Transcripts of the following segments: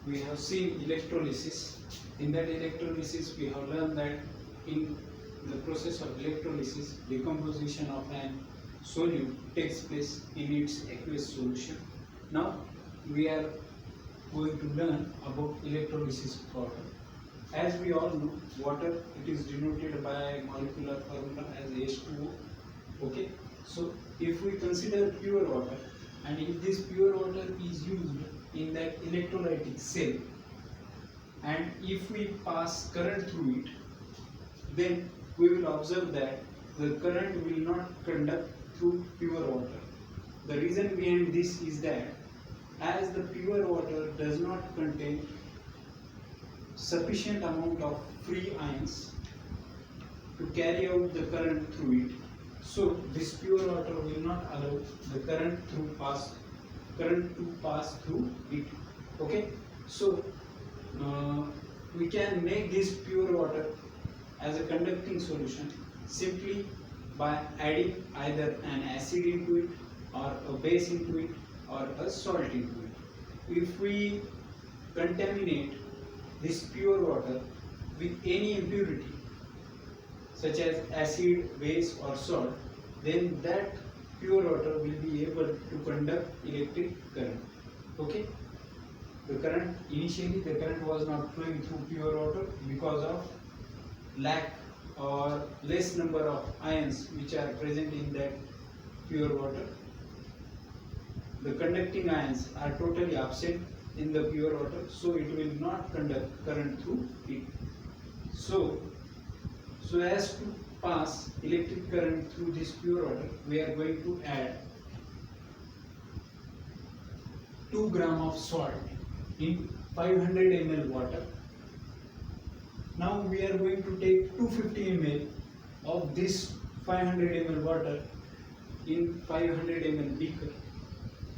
we have seen electrolysis. In that electrolysis, we have learned that in the process of electrolysis, decomposition of an solute takes place in its aqueous solution. Now, we are going to learn about electrolysis of water. As we all know, water, it is denoted by molecular formula as H2O. Okay, so if we consider pure water, and if this pure water is used in that electrolytic cell, and if we pass current through it, then we will observe that the current will not conduct through pure water. The reason behind this is that as the pure water does not contain sufficient amount of free ions to carry out the current through it, so this pure water will not allow the current to pass through it. Okay, so we can make this pure water as a conducting solution simply by adding either an acid into it, or a base into it, or a salt into it. If we contaminate this pure water with any impurity such as acid, base or salt, then that pure water will be able to conduct electric current. Okay, initially the current was not flowing through pure water because of lack or less number of ions which are present in that pure water. The conducting ions are totally absent in the pure water, so it will not conduct current through it. So as to pass electric current through this pure water, we are going to add 2 grams of salt in 500 ml water. Now we are going to take 250 ml of this 500 ml water in 500 ml beaker.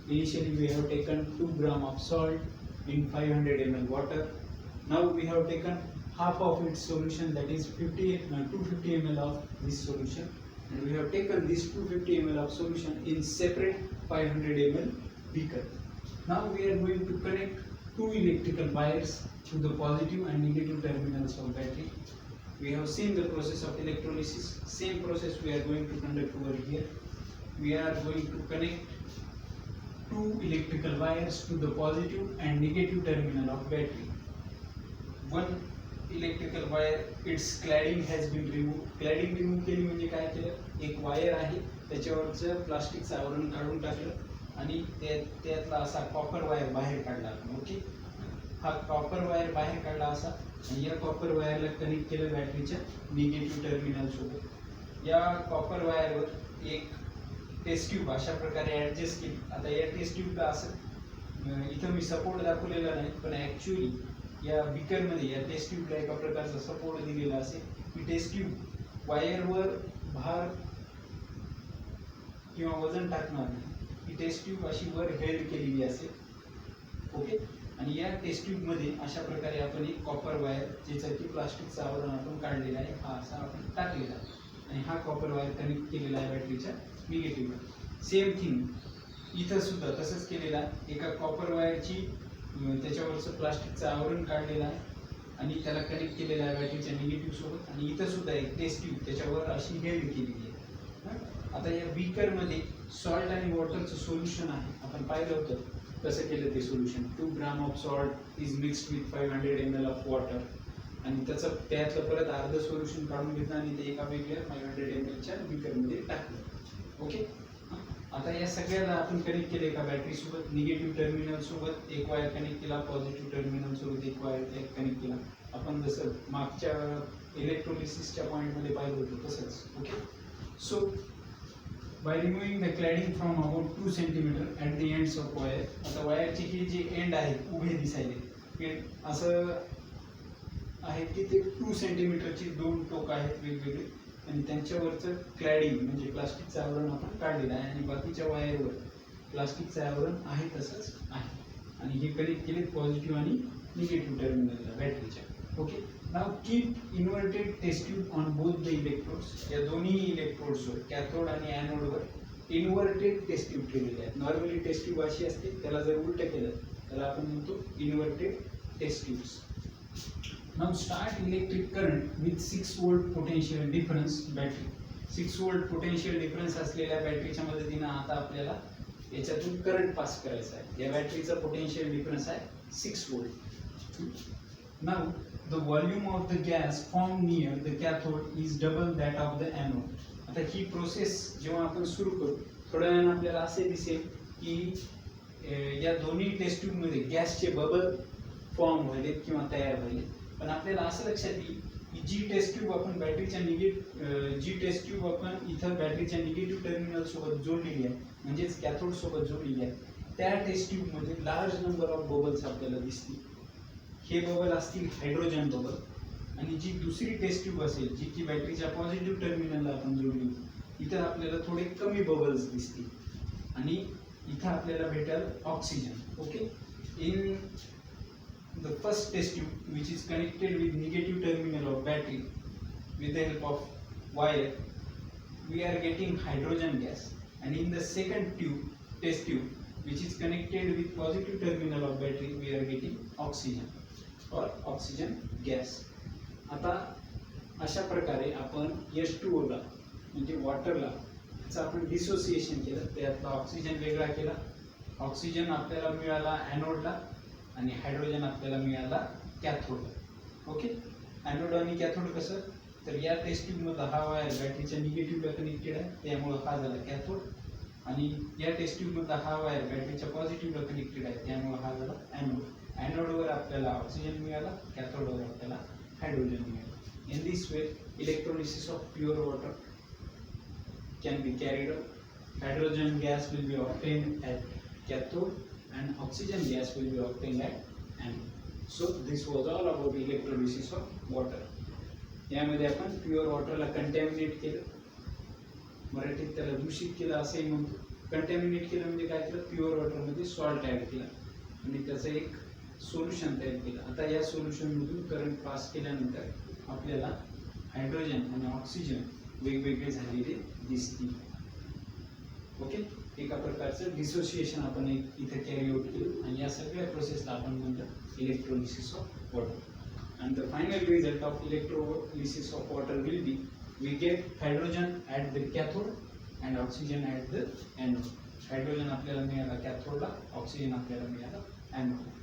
Initially we have taken 2 grams of salt in 500 ml water. Now we have taken half of its solution, that is 250 ml of this solution, and we have taken this 250 ml of solution in separate 500 ml beaker. Now we are going to connect two electrical wires to the positive and negative terminals of battery. We have seen the process of electrolysis. Same process we are going to conduct over here. We are going to connect two electrical wires to the positive and negative terminal of battery. One electrical wire, its cladding has been removed. Cladding remove केली म्हणजे काय केलं, एक wire आहे त्याच्यावरचं प्लास्टिकचं आवरण काढून टाकलं आणि त्यातला असा कॉपर वायर बाहेर काढला. ओके, हा कॉपर वायर बाहेर काढला असा आणि या कॉपर वायरला कनेक्ट केलं बॅटरीच्या निगेटिव्ह टर्मिनल सोबत. या कॉपर वायरवर एक टेस्ट ट्यूब अशा प्रकारे ऍडजस्ट केली. आता या टेस्ट ट्यूबला असं इथं मी सपोर्ट दाखवलेला नाही, पण ऍक्च्युअली या बीकर मध्ये या टेस्ट ट्यूबला एका प्रकारचा सपोर्ट दिलेला असेल. ही टेस्ट ट्यूब वायरवर भार किंवा वजन टाकणार नाही. ही टेस्ट ट्यूब अशी वर हेल्ड केलेली असेल. ओके, आणि या टेस्ट ट्यूब मध्ये अशा प्रकारे आपण एक कॉपर वायर, ज्याचं की प्लास्टिकचं आवरण आपण काढलेलं आहे, हा असा आपण टाकलेला आहे आणि हा कॉपर वायर कनेक्ट केलेला आहे बॅटरीच्या निगेटिव्हला. सेम थिंग इथं सुद्धा तसंच केलेलं आहे. एका कॉपर वायरची त्याच्यावरचं प्लास्टिकचं आवरण काढलेलं आहे आणि त्याला कनेक्ट केलेलं आहे बॅटरीच्या निगेटिव्ह सोबत, आणि इथं सुद्धा एक टेस्ट ट्यूब त्याच्यावर अशी हेल्ड केलेली आहे. आता या बीकर मध्ये सॉल्ट आणि वॉटरचं सोल्युशन आहे. आपण पाहिलं होतं कसं केलं ते solution. 2 gram of salt is mixed with 500 ml of water, आणि त्यातलं परत अर्ध सोल्युशन काढून घेतलं आणि ते एका वेगळ्या 500 ml बीकर मध्ये टाकलं. ओके, आता या सगळ्याला आपण कनेक्ट केले एका बॅटरी सोबत. निगेटिव्ह टर्मिनल सोबत एक वायर कनेक्ट केला, पॉझिटिव्ह टर्मिनल सोबत एक वायर कनेक्ट केला. आपण जसं मागच्या इलेक्ट्रोलिसिसच्या पॉइंट मध्ये पाहिलं होतं तसंच. Okay, so by removing the cladding from about 2 cm at the ends of wire. आता वायरचे हे जे एंड आहेत उभे दिसायले असं आहे की ते 2 सेंटीमीटरची 2 टोक आहेत वेगवेगळे, आणि त्यांच्यावरचं क्लॅडिंग म्हणजे प्लास्टिकचं आवरण आपण काढलेलं आहे, आणि बाकीच्या वायरवर प्लास्टिकचं आवरण आहे तसंच आहे, आणि हे कनेक्ट केले पॉझिटिव्ह आणि निगेटिव्ह टर्मिनलला बॅटरीच्या. Okay, now keep inverted test tube on both the electrodes. या दोन्ही इलेक्ट्रोड्सवर, कॅथोड आणि ॲनोडवर इन्व्हर्टेड टेस्ट ट्यूब ठेवलेले आहेत. नॉर्मली टेस्ट ट्यूब अशी असते, त्याला जर उलट केलं त्याला आपण म्हणतो inverted test tubes. Now start electric current with 6 volt potential difference battery. 6 volt potential difference असलेल्या बॅटरीच्या मदतीने आता आपल्याला याच्यातून करंट पास करायचा आहे. या बॅटरीचा पोटेन्शियल डिफरन्स आहे 6 volt. Now the volume of the gas formed near the cathode is double that of the anode. आता ही प्रोसेस जेव्हा आपण सुरू करू थोड्या वेळाने आपल्याला असे दिसेल की या दोन्ही टेस्ट ट्यूब मध्ये गॅसचे बबल फॉर्म व्हायलेत किंवा तयार व्हायले. पण आपल्याला असं लक्षात येईल की जी टेस्ट ट्यूब आपण बॅटरीच्या निगेटिव्ह टर्मिनल सोबत जोडलेली आहे म्हणजेच कॅथोड सोबत जोडलेली आहे त्या टेस्ट ट्यूब मध्ये लार्ज नंबर ऑफ बबल्स आपल्याला दिसतील. हे बबल असतील हायड्रोजन बबल. आणि जी दुसरी टेस्ट ट्यूब असेल जी की बॅटरीच्या पॉझिटिव्ह टर्मिनलला आपण जोडली इथं आपल्याला थोडे कमी बबल्स दिसतील आणि इथं आपल्याला भेटेल oxygen. Okay. In the first test tube which is connected with negative terminal of battery with the help of wire we are getting hydrogen gas, and in the second test tube which is connected with positive terminal of battery we are getting oxygen or oxygen gas. आता अशा प्रकारे आपण H2O ला म्हणजे वॉटरला चा आपण dissociation केलं त्यातला ऑक्सिजन वेगळा केला. ऑक्सिजन आपल्याला मिळाला ॲनोडला आणि हायड्रोजन आपल्याला मिळाला कॅथोडला. ओके. ॲनोड आणि कॅथोड कसं तर या टेस्ट ट्यूब मध्ये हा वायर बॅटरीच्या निगेटिव्हला कनेक्टेड आहे त्यामुळे हा झाला कॅथोड आणि या टेस्ट ट्यूब मध्ये हा वायर बॅटरीच्या पॉझिटिव्हला कनेक्टेड आहे त्यामुळे हा झाला ॲनोड. ॲनोडवर आपल्याला ऑक्सिजन मिळाला कॅथोडवर आपल्याला हायड्रोजन मिळाला. In this way electrolysis of pure water can be carried out. Hydrogen gas will be obtained at cathode and oxygen gas will be obtained at anode. So this was all about electrolysis of water. यामध्ये आपण pure वॉटरला कंटॅमिनेट केलं, मराठीत त्याला दूषित केलं असंही म्हणतो. कंटॅमिनेट केलं म्हणजे काय केलं प्युअर वॉटरमध्ये सॉल्ट ॲड केला आणि त्याचं एक सोल्युशन तयार केलं. आता या सोल्युशनमधून करंट पास केल्यानंतर आपल्याला हायड्रोजन आणि ऑक्सिजन वेगवेगळे झालेले दिसतील. ओके. एका प्रकारचं डिसोसिएशन आपण इथे कॅरी आउट केलं आणि या सगळ्या प्रोसेसला आपण म्हणतो electrolysis of water. and the final result of electrolysis of water will be we get hydrogen at the cathode and oxygen at the anode. Hydrogen आपल्याला मिळाला कॅथोडला, ऑक्सिजन आपल्याला मिळाला ॲनोडला.